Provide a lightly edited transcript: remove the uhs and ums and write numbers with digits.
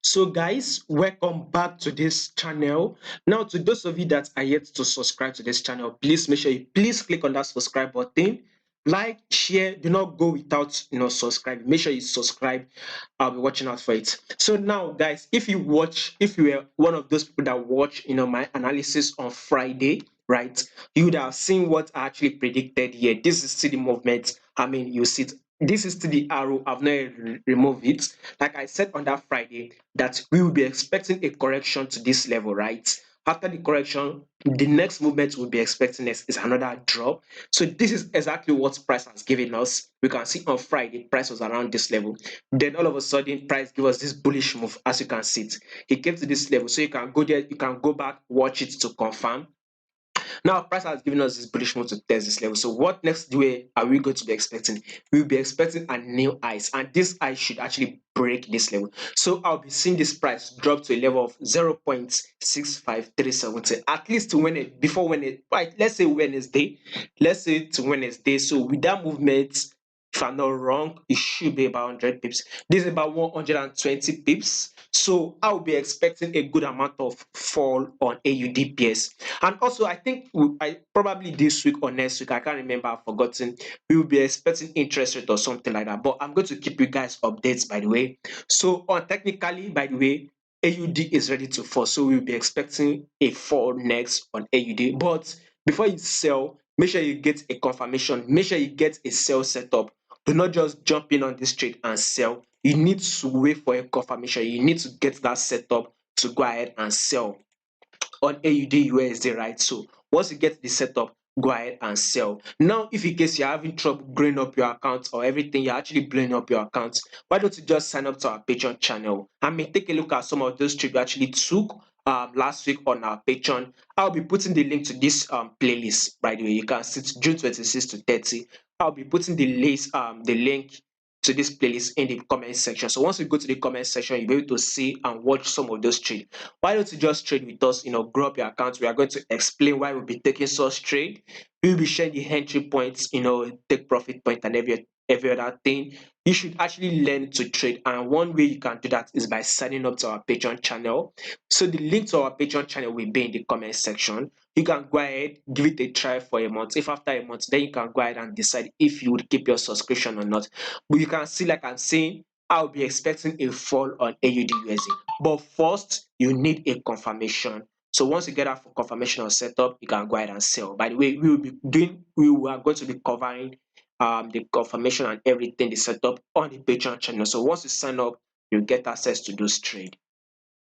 So guys, welcome back to this channel. Now, to those of you that are yet to subscribe to this channel, please make sure you please click on that subscribe button, like, share. Do not go without subscribing. Make sure you subscribe. I'll be watching out for it. So now, guys, if you were one of those people that watch my analysis on Friday, right, you would have seen what I actually predicted here. This is still the movement. I mean, you see it. This is still the arrow. I've not removed it. Like I said on that Friday, that we will be expecting a correction to this level, right? After the correction, the next movement we'll be expecting is another drop. So this is exactly what price has given us. We can see on Friday, price was around this level. Then all of a sudden, price give us this bullish move, as you can see it. It came to this level. So you can go there, you can go back, watch it to confirm. Now, price has given us this bullish move to test this level. So, what next way are we going to be expecting? We'll be expecting a new highs, and this high should actually break this level. So, I'll be seeing this price drop to a level of 0.65370, at least to when it before when it right. Let's say Wednesday. Let's say to Wednesday. So, with that movement, if I'm not wrong, it should be about 100 pips. This is about 120 pips. So I'll be expecting a good amount of fall on AUD. And also, I think I probably this week or next week, I can't remember, I've forgotten. We will be expecting interest rate or something like that. But I'm going to keep you guys updates, by the way. So technically, by the way, AUD is ready to fall. So we'll be expecting a fall next on AUD. But before you sell, make sure you get a confirmation. Make sure you get a sell setup. Do not just jump in on this trade and sell. You need to wait for a confirmation. You need to get that setup to go ahead and sell on AUD USD, right? So once you get the setup, go ahead and sell. Now, if in case you're having trouble growing up your account or everything, you're actually blowing up your account, why don't you just sign up to our Patreon channel? I mean, take a look at some of those trades we actually took last week on our Patreon. I'll be putting the link to this playlist, by the way. You can see it's June 26 to 30. I'll be putting the link to this playlist in the comment section. So once you go to the comment section, you'll be able to see and watch some of those trades. Why don't you just trade with us? Grow up your account. We are going to explain why we'll be taking such trade. We'll be sharing the entry points, take profit point and every other thing. You should actually learn to trade. And one way you can do that is by signing up to our Patreon channel. So the link to our Patreon channel will be in the comment section. You can go ahead, give it a try for a month. If after a month, then you can go ahead and decide if you would keep your subscription or not. But you can see, like I'm saying, I'll be expecting a fall on AUD but first, you need a confirmation. So once you get that confirmation or setup, you can go ahead and sell. By the way, we are going to be covering the confirmation and everything, the setup on the Patreon channel. So once you sign up, you get access to those trades.